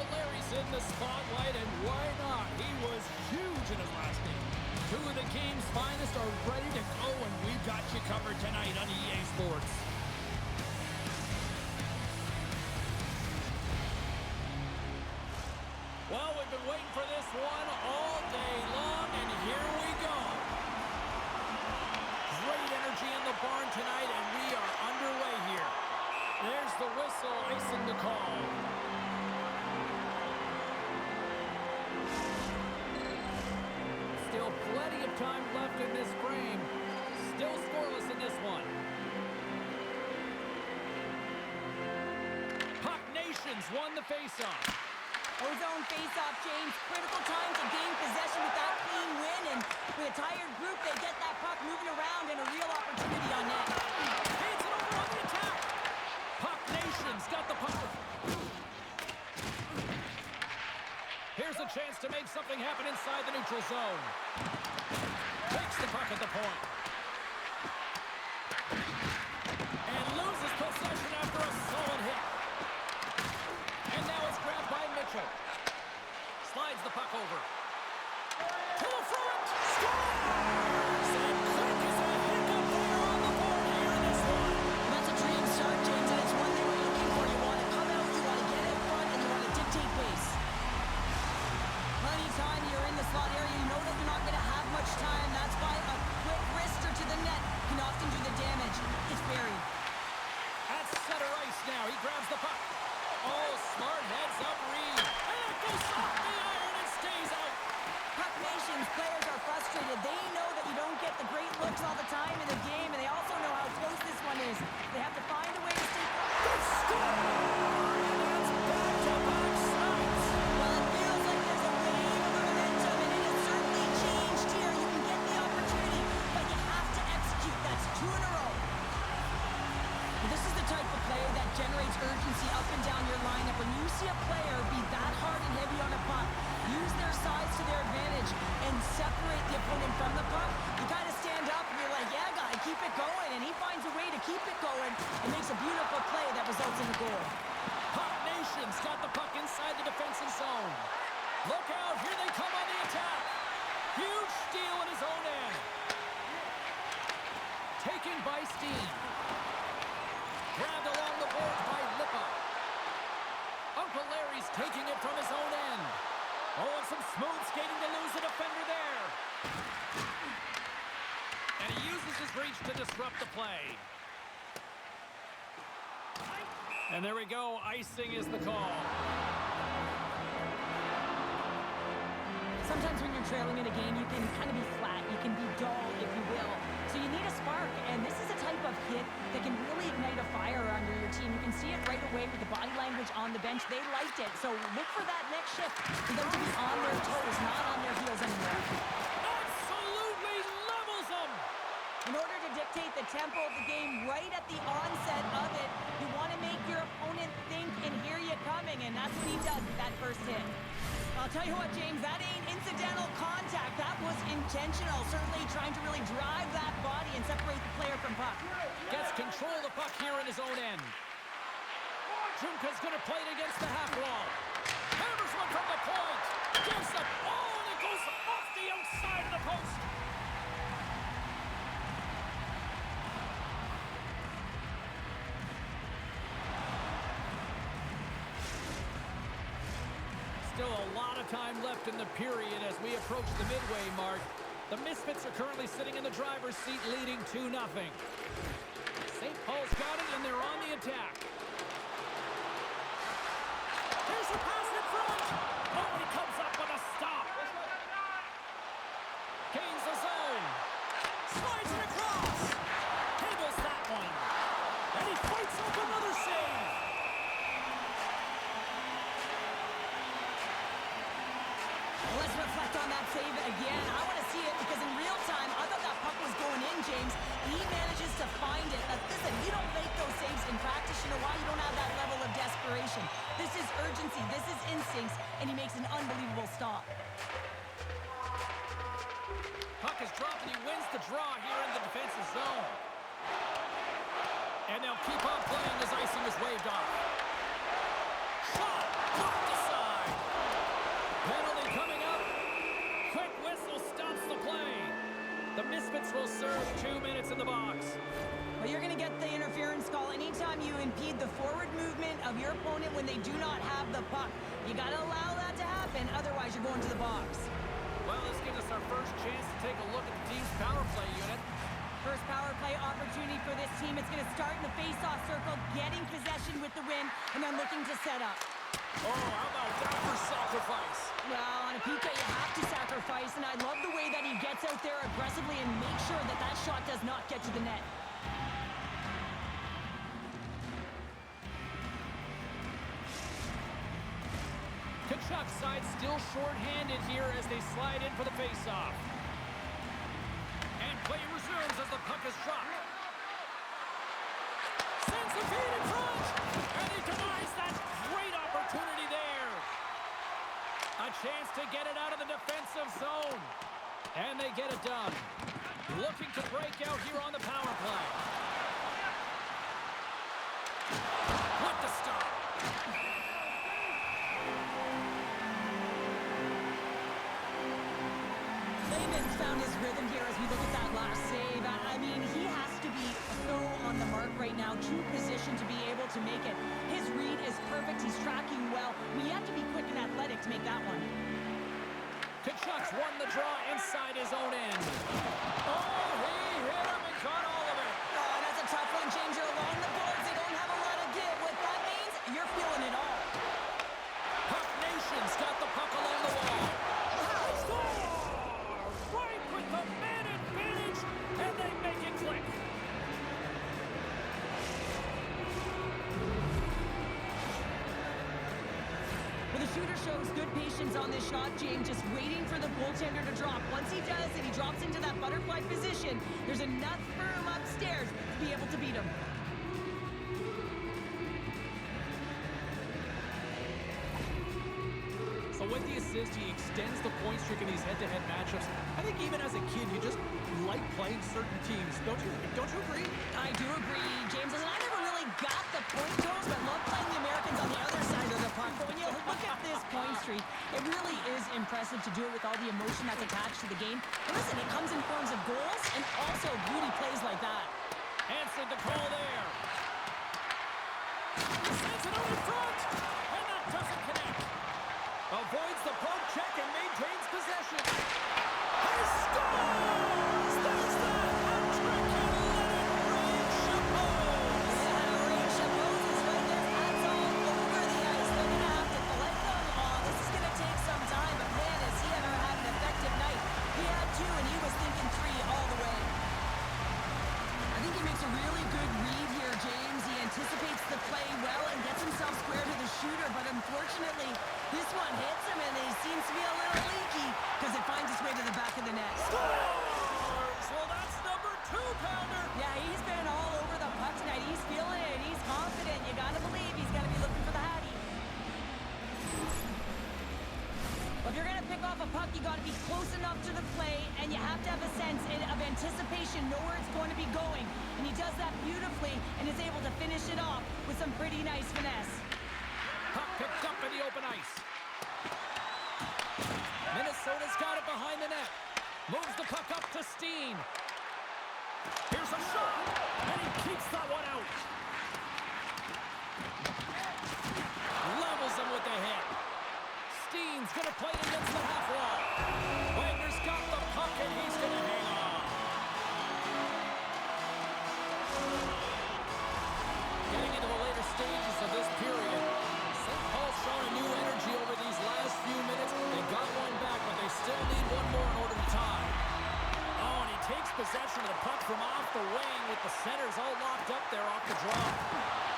Uncle Larry's in the spotlight, and why not? He was huge in his last game. Two of the game's finest are ready to go, and we've got you covered tonight on EA Sports. Well, we've been waiting for this one all day long, and here we go. Great energy in the barn tonight, and we are underway here. There's the whistle, icing the call. Still plenty of time left in this frame. Still scoreless in this one. Puck Nations won the faceoff. Ozone face-off, James. Critical time to gain possession with that clean win, and with a tired group, they get that puck moving around and a real opportunity on net. Hands it over on the attack. Puck Nations got the puck. Here's a chance to make something happen inside the neutral zone. Takes the puck at the point. And loses possession after a solid hit. And now it's grabbed by Mitchell. Slides the puck over. To the front. Scores! And quick as a hiccup there on the board here in this one. That's a dream start, James, and it's one thing we're looking for. You want to come out, you want to get in front, and you want to dictate pace. Plenty of time, you're in the slot area. You know that you're not going to have much time. That's why a quick wrister to the net can often do the damage. It's buried. At center ice now. He grabs the puck. Oh, smart heads up Reed. And it goes off the iron and stays out. Puck Nations players are frustrated. They know that you don't get the great looks all the time in the game, and they also know how close this one is. They have to find a way to stay focused. Score! And that's back-to-back shots. Well, it feels like there's a wave of momentum, and it has certainly changed here. You can get the opportunity, but you have to execute. That's 2 in a row. This is the type of play that generates urgency up and down your lineup. When you see a player be that hard and heavy on a puck, use their size to their advantage, and separate the opponent from the puck, you kind of stand up and you're like, yeah, guy, keep it going. And he finds a way to keep it going and makes a beautiful play that results in a goal. Puck Nations got the puck inside the defensive zone. Look out, here they come on the attack. Huge steal in his own end. Taken by Steen. Grabbed along the boards by Lippa. Uncle Larry's taking it from his own end. Oh, and some smooth skating to lose the defender there. And he uses his reach to disrupt the play. And there we go. Icing is the call. Sometimes when you're trailing in a game, you can kind of be flat. You can be dull, if you will. So you need a spark, and this is a type of hit that can really ignite a fire under your team. You can see it right away with the body language on the bench. They liked it. So look for that next shift for them to be on their toes, not on their heels anymore. Absolutely levels them. In order to dictate the tempo of the game right at the onset of it, you want to make your opponent think and hear you coming, and that's what he does with that first hit. I'll tell you what, James, that ain't incidental contact. That was intentional, certainly trying to really drive that body and separate the player from puck. Gets control of the puck here in his own end. Junka's going to play it against the half wall. Hammers one from the point. Gives up. Oh, and it goes off the outside of the post. Still a lot of time left in the period as we approach the midway mark. The Misfits are currently sitting in the driver's seat, leading 2-0. St. Paul's got it, and they're on the attack. Here's a pass in front. Oh, he comes up with a stop. Gains the zone. Slides it across. Handles that one. And he fights up another save. Let's reflect on that save again. I want to see it because in real time, I thought that puck was going in, James. He manages to find it. Listen, you don't make those saves in practice. You know why? You don't have that level of desperation. This is urgency. This is instincts. And he makes an unbelievable stop. Puck is dropped and he wins the draw here in the defensive zone. And they'll keep on playing as icing is waved off. Shot! Blocked aside! Misfits will serve 2 minutes in the box. Well, you're going to get the interference call anytime you impede the forward movement of your opponent when they do not have the puck. You got to allow that to happen, otherwise you're going to the box. Well, this gives us our first chance to take a look at the team's power play unit. First power play opportunity for this team. It's going to start in the face-off circle, getting possession with the win, and then looking to set up. Oh, how about that for sacrifice? Well, on a PK, you have to sacrifice, and I love the way that he gets out there aggressively and makes sure that that shot does not get to the net. Kachuk's side still short-handed here as they slide in for the face-off. And play resumes as the puck is dropped. Sends the feed in front, and he denies that great opportunity there. A chance to get it out of the defensive zone. And they get it done. Looking to break out here on the power play. What the stop. Layman's found his rhythm here as we look at that last save. I mean, he has to be so on the mark right now, true position to be able to make it. His read is perfect. He's tracking well. We have to be quick and athletic to make that one. Kachuk's won the draw inside his own end. Oh, he hit him and caught all of it. Oh, that's a tough one, James. You're along the boards. They don't have a lot of give. What that means, you're feeling it all. Puck Nation's got the puck along the wall. Score! Right with the man advantage, and they make it click. Well, the shooter shows good patience on this shot, James, just waiting for the goaltender to drop. Once he does and he drops into that butterfly position, there's enough room upstairs to be able to beat him. So with the assist, he extends the point streak in these head-to-head matchups. I think even as a kid, you just like playing certain teams. Don't you agree? I do agree, James. And I never really got the point totals, but love playing the Americans on the other side of the puck. But when you look at this point streak, it really is impressive to do it with all the emotion that's attached to the game. And listen, it comes in forms of goals and also beauty plays like that. Answered the call there. Sends it out in front, and that doesn't connect. Avoids the poke check and maintains possession. He scores! There's the hat-trick, and let it rain, Chapeau! Yeah, Rain Chapeau's is right there. Hats all over the ice. They're going to have to collect them all. This is going to take some time, but man, has he ever had an effective night. He had 2, and he was thinking 3 all the way. I think he makes a really good read here, James. He anticipates the play well and gets himself square to the shooter, but unfortunately, this one hits him, and he seems to be a little leaky because it finds its way to the back of the net. Scores! Well, that's number 2-pounder. Yeah, he's been all over the puck tonight. He's feeling it. He's confident. You got to believe he's going to be looking for the Hattie. Well, if you're going to pick off a puck, you got to be close enough to the play, and you have to have a sense of anticipation, know where it's going to be going. And he does that beautifully and is able to finish it off with some pretty nice finesse. Puck picked up in the open ice. Minnesota's got it behind the net. Moves the puck up to Steen. Here's a shot, and he keeps that one out. Levels him with the hit. Steen's gonna play it against the half wall. Wagner's got the puck, and he's gonna hang on. Getting into the later stages of this period, St. Paul's shown a new energy over these last few minutes. They got one back, but they still need one more in order to tie. Oh, and he takes possession of the puck from off the wing with the centers all locked up there off the draw.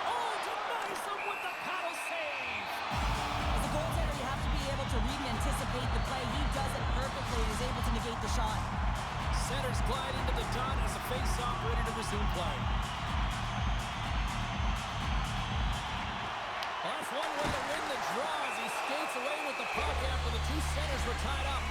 Oh, denies him with the paddle save. As a goaltender, you have to be able to read and anticipate the play. He does it perfectly and is able to negate the shot. Centers glide into the dot as a face-off ready to resume play. Well, that's one way to win the draw as he skates away with the puck after the 2 centers were tied up.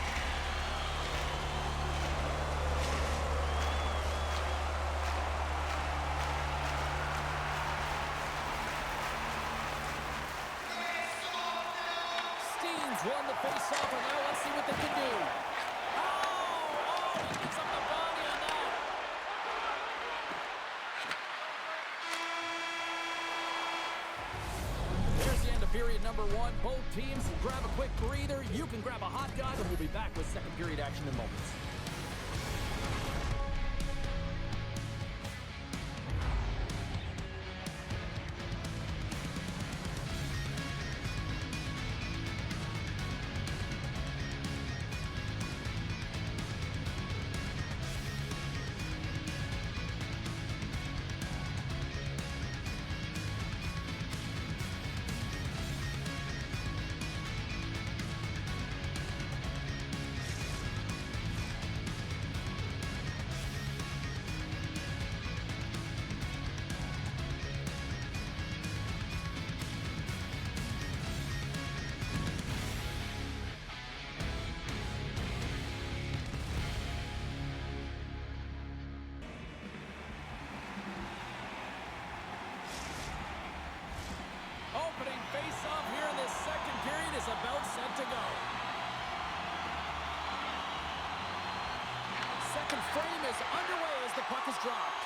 Steen's won the face-off, and now let's see what they can do. Oh, he gets up the body on number one. Both teams will grab a quick breather. You can grab a hot dog, and we'll be back with second period action in moments. Opening face-off here in this second period is about set to go. Second frame is underway as the puck is dropped.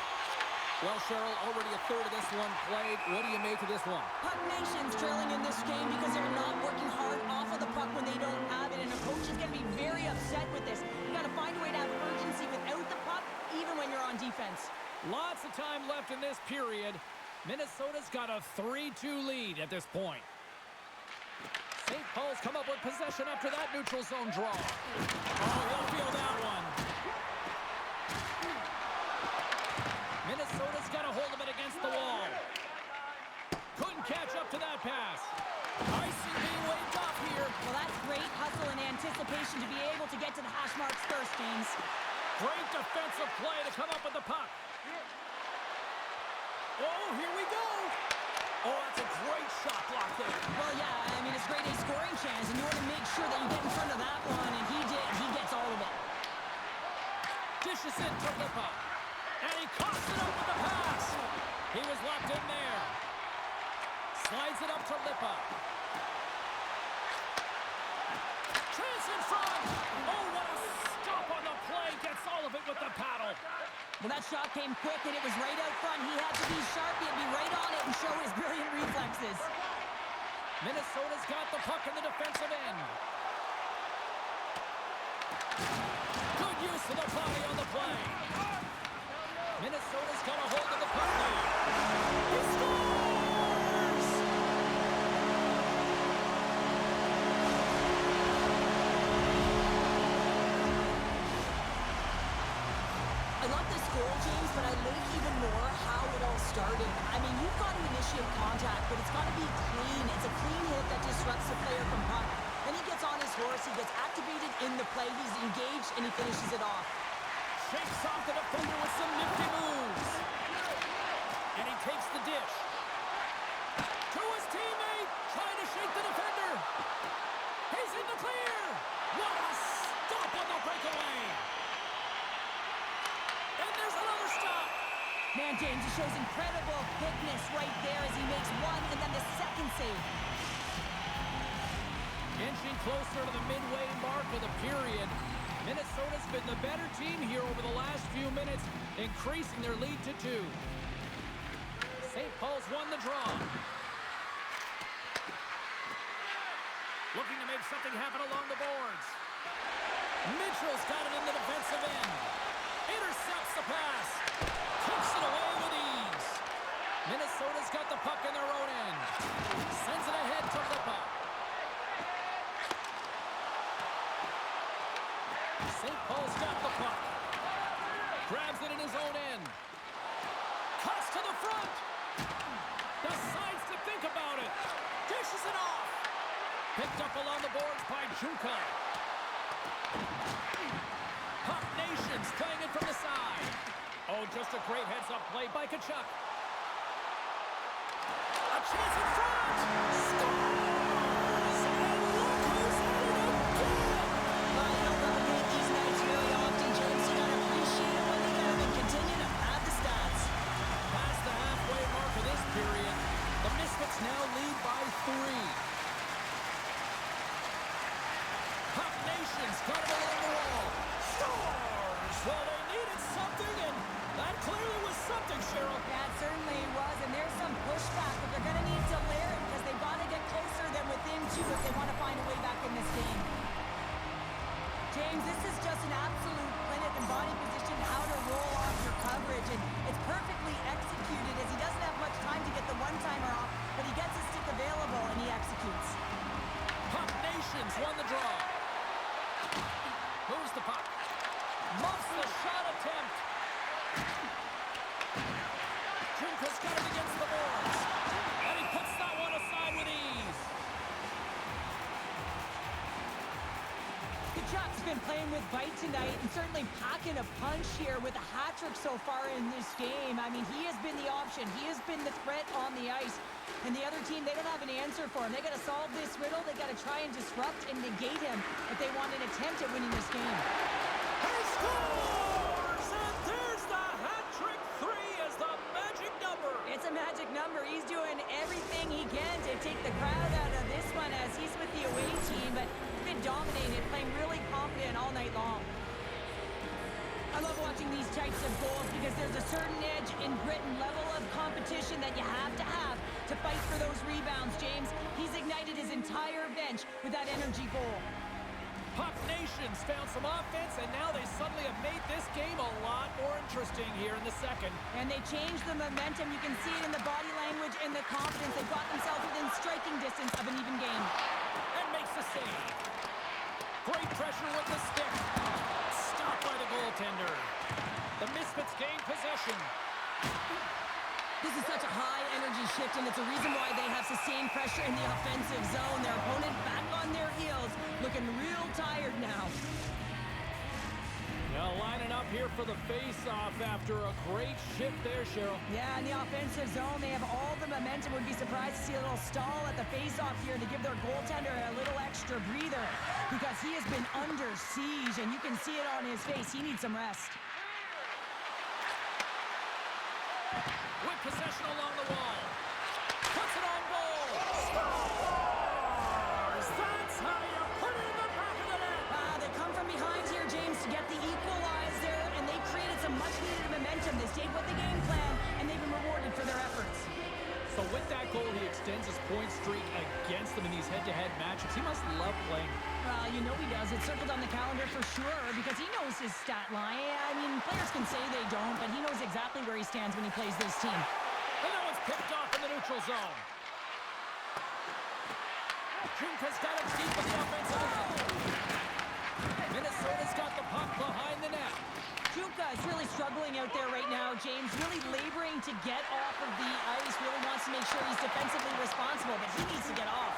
Well, Cheryl, already a third of this one played. What do you make of this one? Puck Nation's trailing in this game because they're not working hard off of the puck when they don't have it, and a coach is going to be very upset with this. You got to find a way to have urgency without the puck, even when you're on defense. Lots of time left in this period. Minnesota's got a 3-2 lead at this point. St. Paul's come up with possession after that neutral zone draw. Oh, he'll feel that one. Minnesota's got a hold of it against the wall. Couldn't catch up to that pass. Icing being waved off here. Well, that's great hustle and anticipation to be able to get to the hash marks first, James. Great defensive play to come up with the puck. Oh, here we go. Oh, that's a great shot block there. Well, yeah, I mean, it's great a scoring chance, and you want to make sure that you get in front of that one, and he did. He gets all of it. Dishes it to Lippa. And he coughs it up with the pass. He was locked in there. Slides it up to Lippa. Chance in front. Oh, what a stop on the play. Gets all of it with the paddle. Well, that shot came quick, and it was right out front. He had to be sharp. He had to be right on it and show his brilliant reflexes. Minnesota's got the puck in the defensive end. Good use of the body on the play. Minnesota's got a hold of the puck now. He scores! I love this goal, James, but I like even more how it all started. I mean, you've got to initiate contact, but it's got to be clean. It's a clean hit that disrupts the player from puck. Then he gets on his horse, he gets activated in the play, he's engaged, and he finishes it off. Shakes off the defender with some nifty moves. And he takes the dish. To his teammate, trying to shake the defender. He's in the clear. What a stop on the breakaway. And there's another stop. Man, James, he shows incredible quickness right there as he makes one and then the second save. Inching closer to the midway mark of the period. Minnesota's been the better team here over the last few minutes, increasing their lead to 2. St. Paul's won the draw. Looking to make something happen along the boards. Mitchell's got it in the defensive end. Intercepts the pass. Takes it away with ease. Minnesota's got the puck in their own end. Sends it ahead to Lippa. St. Paul's got the puck. Grabs it in his own end. Cuts to the front. Decides to think about it. Dishes it off. Picked up along the boards by Juka. Puck Nation's playing it from the side. Oh, just a great heads-up play by Kachuk. A chance in front. Scores! And look who's at it again. Well, you don't replicate these nights very often, James. You got to appreciate it when they get them and continue to pad the stats. Past the halfway mark of this period, the Misfits now lead by 3. Puck Nation's got it along the wall. Scores! Well, they needed something, and that clearly was something, Cheryl. That certainly was, and there's some pushback, but they're going to need to layer it because they've got to get closer attitude if they want to find a way back in this game. James, this is just an absolute clinic and body position, how to roll off your coverage, and it's perfectly executed as he doesn't have much time to get the one-timer off, but he gets his stick available and he executes. Puck Nations won the draw. Moves the puck. Muffs the shot attempt. Junka's got it against the boards. And he puts that one aside with ease. Kachuk's been playing with bite tonight and certainly packing a punch here with a hat trick so far in this game. I mean, he has been the option. He has been the threat on the ice. And the other team, they don't have an answer for him. They got to solve this riddle. They got to try and disrupt and negate him if they want an attempt at winning this game. He scores! And there's the hat trick. 3 is the magic number. It's a magic number. He's doing everything he can to take the crowd out of this one as he's with the away team, but he's been dominated, playing really confident all night long. I love watching these types of goals because there's a certain edge and grit and level of competition that you have to fight for those rebounds, James. He's ignited his entire bench with that energy goal. Puck Nations found some offense, and now they suddenly have made this game a lot more interesting here in the second. And they changed the momentum. You can see it in the body language and the confidence. They got themselves within striking distance of an even game. And makes the save. Great pressure with the stick. Stopped by the goaltender. The Misfits gain possession. This is such a high-energy shift, and it's a reason why they have sustained pressure in the offensive zone. Their opponent back on their heels, looking real tired now. Now lining up here for the face-off after a great shift there, Cheryl. Yeah, in the offensive zone, they have all the momentum. Would be surprised to see a little stall at the face-off here to give their goaltender a little extra breather because he has been under siege, and you can see it on his face. He needs some rest. With possession along the wall. Puts it on goal. Scores! That's how you put it in the back of the net. They come from behind here, James, to get the equalizer, and they created some much-needed momentum. They stayed with the game plan, and they've been rewarded for their efforts. So with that goal, he extends his point streak against them in these head-to-head matchups. He must love playing. Well, you know he does. It's circled on the calendar for sure because he knows his stat line. I mean, players can say they don't, but he knows exactly where he stands when he plays this team. And that one's picked off in the neutral zone. Junka's got it deep with the offensive line. Minnesota's got the puck behind the net. Junka is really struggling out there right now, James. Really laboring to get off of the ice. Really wants to make sure he's defensively responsible, but he needs to get off.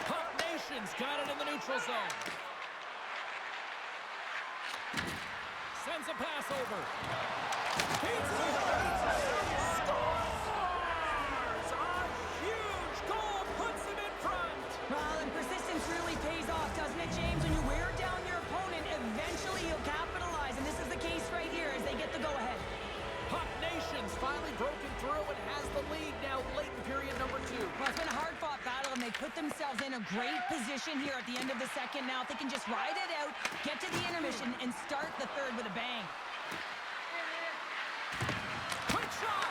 Puck Nations got it in the neutral zone. Sends a pass over. Scores! A huge goal puts him in front. Well, and persistence really pays off, doesn't it, James? When you wear down your opponent, eventually he'll capitalize, and this is the case right here as they get the go-ahead. Puck Nations finally broken through and has the lead now late in period number 2. Well, it's been a hard-fought battle, and they put themselves in a great position here at the end of the second. Now, if they can just ride it out, get to the intermission, and start the third with a bang. Quick shot!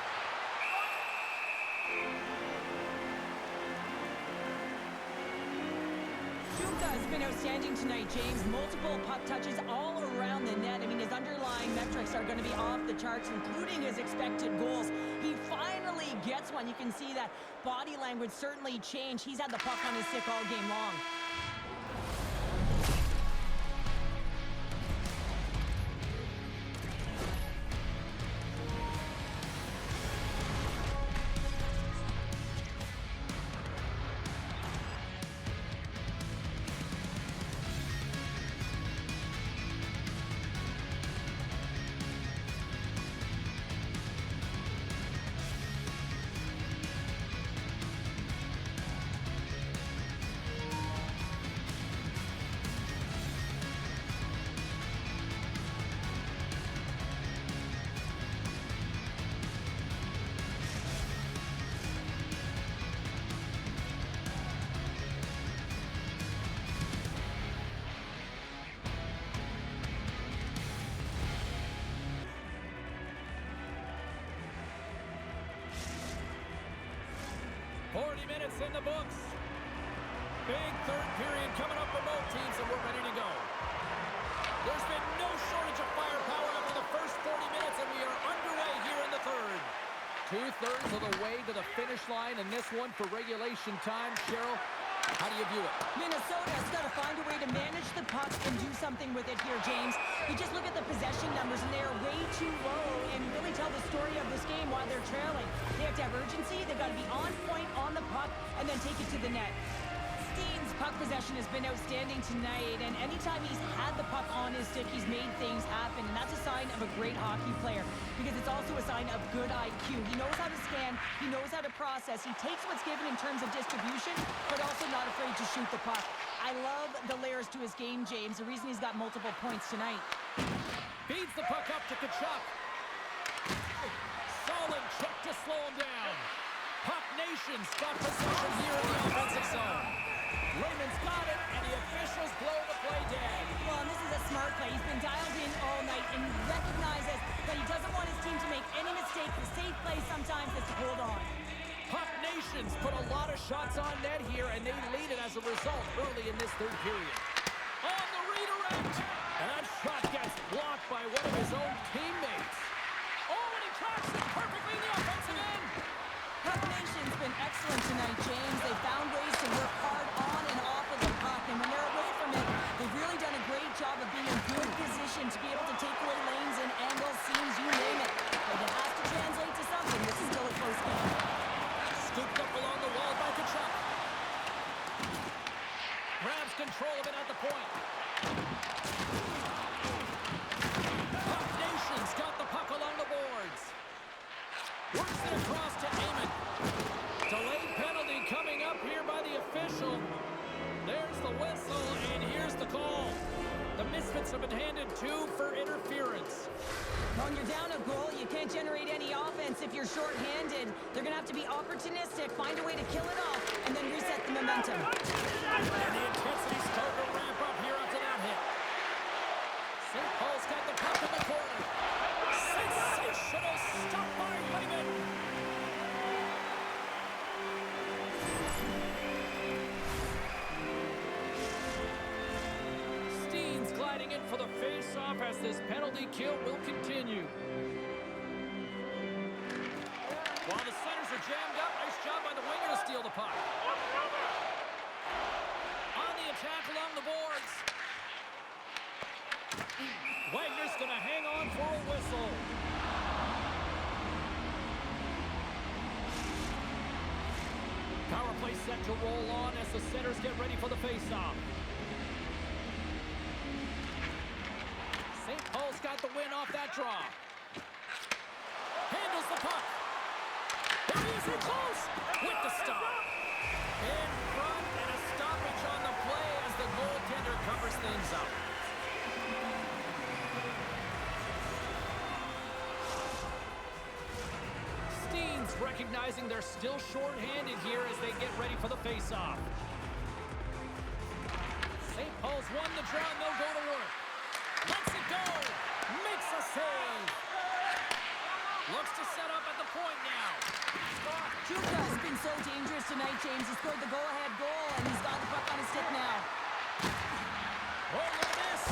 Junka has been outstanding tonight, James. Multiple puck touches all around the net. I mean, his underlying metrics are going to be off the charts, including his expected goals. He finally gets one. You can see that body language certainly changed. He's had the puck on his stick all game long. In the books. Big third period coming up for both teams, and we're ready to go. There's been no shortage of firepower after the first 40 minutes, and we are underway here in the third. 2/3 of the way to the finish line, and this one for regulation time. Cheryl, how do you view it? Minnesota's got to find a way to manage the puck and do something with it here, James. You just look at the possession numbers, and they are way too low and really tell the story of this game while they're trailing. They have to have urgency. They've got to be on point on the puck and then take it to the net. Steen's puck possession has been outstanding tonight, and anytime he's had the puck on his stick, he's made things happen, and that's a sign of a great hockey player because it's also a sign of good IQ. He knows how to scan, he knows how to process, he takes what's given in terms of distribution, but also not afraid to shoot the puck. I love the layers to his game, James, the reason he's got multiple points tonight. Feeds the puck up to Kachuk. Solid check to slow him down. Puck Nation's got possession here in the offensive zone. Raymond's got it, and the officials blow the play dead. Well, and this is a smart play. He's been dialed in all night and recognizes that he doesn't want his team to make any mistake. The safe play sometimes is to hold on. Puck Nation's put a lot of shots on net here, and they lead it as a result early in this third period. On the redirect, and that shot gets blocked by one of his own teammates. Oh, and he tracks it perfectly in the offensive end. Puck Nation's been excellent tonight, James. They found ways to work hard on and off of the puck, and when they're away from it, they've really done a great job of being in good position to be able to take away lanes and angles, seams, you name it. But it has to translate to something. This is still a close game. Scooped up along the wall by Kachuk. Grabs control of it at the point. Puck Nation's got the puck along the boards. Works it across to Amon. Delayed penalty coming up here by the official. There's the whistle, and here's the call. The Misfits have been handed 2 for interference. When you're down a goal, you can't generate any offense if you're shorthanded. They're going to have to be opportunistic, find a way to kill it off, and then reset the momentum. And the intensity's starting to ramp up here after that hit. St. Paul's got the puck in the corner. Sensational stop by Raymond. Steen's gliding in for the face-off as this penalty kill will continue. While the centers are jammed up, nice job by the winger to steal the puck. On the attack along the boards. Wagner's going to hang on for a whistle. Power play set to roll on as the centers get ready for the face-off. St. Paul's got the win off that draw. Handles the puck. There he is in close with the stop. In front and a stoppage on the play as the goaltender covers things up. Steen's recognizing they're still short-handed here as they get ready for the face-off. St. Paul's won the draw, and they'll go to work. Lets it go. Makes a save. Looks to set up at the point now. Juka has been so dangerous tonight, James. He scored the go-ahead goal, and he's got the puck on his stick now. Oh, look at this.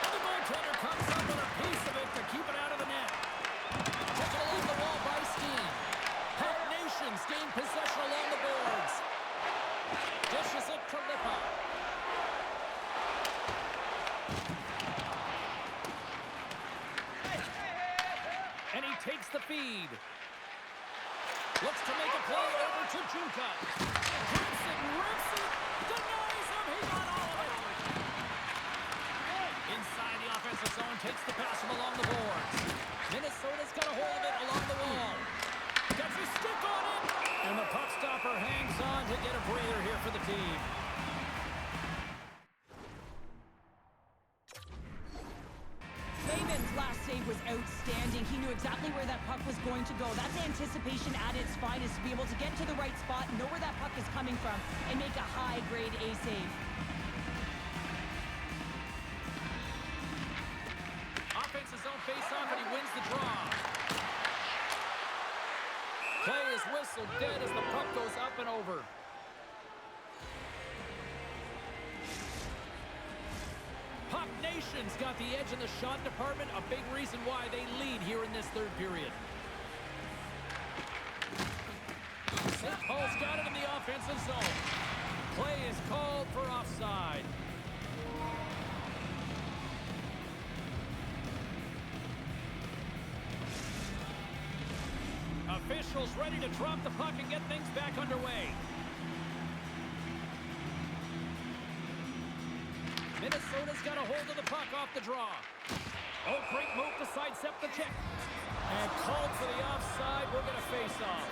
And the goaltender comes up with a piece of it to keep it out of the net. Taken along the wall by Steen. Puck Nation's gained possession along the boards. Dishes it to Lipa. And he takes the feed. Looks to make a play over to Juka. Grips it, rips it, denies him. He got all of it. Inside the offensive zone, takes the pass from along the boards. Minnesota's got a hold of it along the wall. Gets his stick on it. And the puck stopper hangs on to get a breather here for the team. Raymond's last save was outstanding. He knew exactly where that puck was going to go. That's anticipation at its finest, to be able to get to the right spot, know where that puck is coming from, and make a high-grade A save. Offensive zone face-off, and he wins the draw. Play is whistled dead as the puck goes up and over. Nation's got the edge in the shot department, a big reason why they lead here in this third period. St. Paul's got it in the offensive zone. Play is called for offside. Officials ready to drop the puck and get things back underway. Minnesota's got a hold of the puck off the draw. Oh, great move to sidestep the check. And called for the offside. We're going to face off.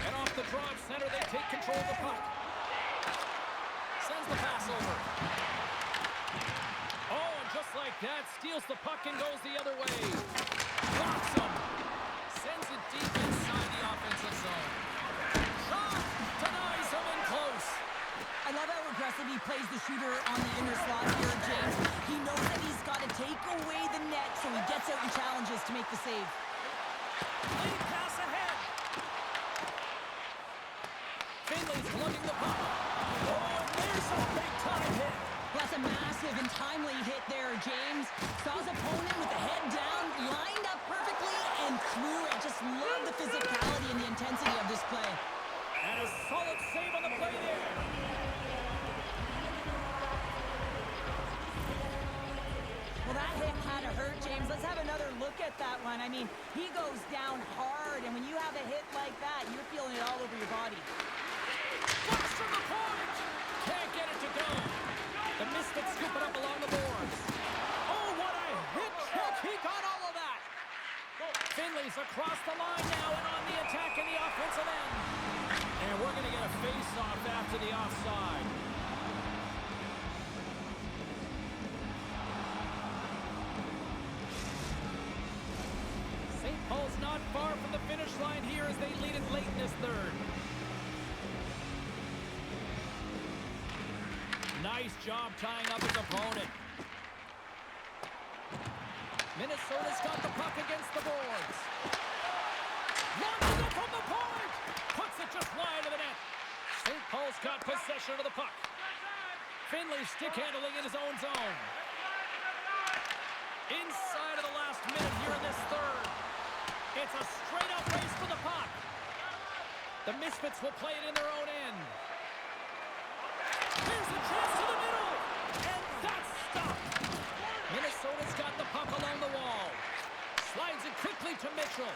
And off the draw at center, they take control of the puck. Sends the pass over. Oh, and just like that, steals the puck and goes the other way. Blocks him. Sends it deep inside the offensive zone. Shot! Denies him in close. I love how aggressive he plays the shooter on the inner slot here, James. He knows that he's got to take away the net, so he gets out and challenges to make the save. Lead pass ahead. Finley's lugging the puck. Oh, there's a big-time hit. That's a massive and timely hit there, James. Saw his opponent with the head down, lined up perfectly, and threw it. Just love the physicality and the intensity of this play. And a solid save on the play there. Well, that hit had to hurt, James. Let's have another look at that one. I mean, he goes down hard, and when you have a hit like that, you're feeling it all over your body. Flash from the point. Can't get it to go. The Misfits scoop it up along the boards. Oh, what a hit check. He got all of that. Finley's across the line now and on the attack in the offensive end. And we're going to get a face-off after the offside. St. Paul's not far from the finish line here as they lead it late in this third. Nice job tying up his opponent. Minnesota's got the puck against the boards. Launches it from the point. Puts it just wide of the net. St. Paul's got possession of the puck. Finley stick handling in his own zone. Inside of the last minute here in this third. It's a straight-up race for the puck. The Misfits will play it in their own end. Here's a chance to the middle, and that's stopped. Minnesota's got the puck along the wall. Slides it quickly to Mitchell.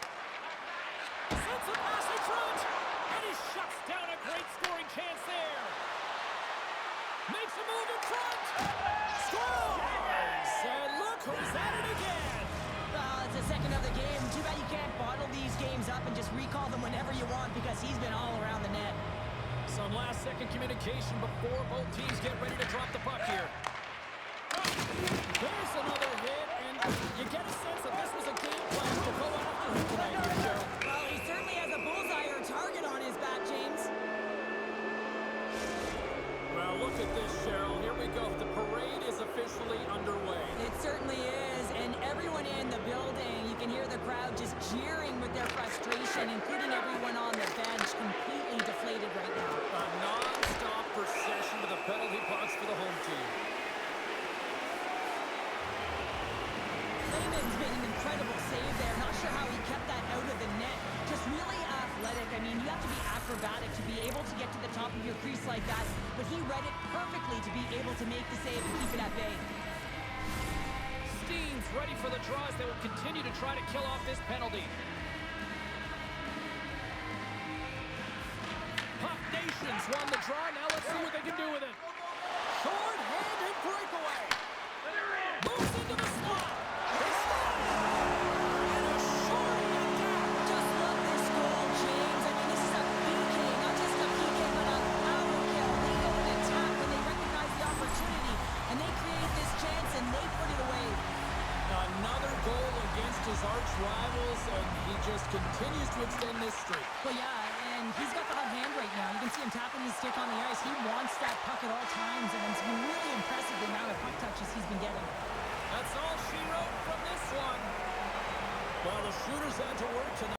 Sends a pass in front, and he shuts down a great scoring chance there. Makes a move in front. Scores! And look who's at it again. It's the second of the game. Too bad you can't bottle these games up and just recall them whenever you want because he's been all around the net. Some last-second communication before both teams get ready to drop the puck here. There's another hit, and you get a sense that this was a game plan to go after him tonight, Cheryl. Well, he certainly has a bullseye or target on his back, James. Well, look at this, Cheryl. Here we go. The parade is officially underway. It certainly is, and everyone in the building, you can hear the crowd just jeering with their frustration, including everyone on the bench, completely deflated right now. A non-stop procession to the penalty box for the home team. Lehman's made an incredible save there. Not sure how he kept that out of the net. Just really athletic. I mean, you have to be acrobatic to be able to get to the top of your crease like that, but he read it perfectly to be able to make the save and keep it at bay. Steen's ready for the draws. They will continue to try to kill off this penalty. Puck Nations won the draw. Now let's see what they can do with it. Short-handed breakaway. Moves into the slot. They stop. And a short-handed down. Just love this goal, James. I mean, this is a PK, not just a PK, but a power kill. They go and attack when they recognize the opportunity, and they create this chance, and they put it away. Another goal against his arch rivals, and he just continues to extend this streak. Well, yeah, and he's got the hot hand right now. You can see him tapping his stick on the ice. He wants that puck at all times, and it's been really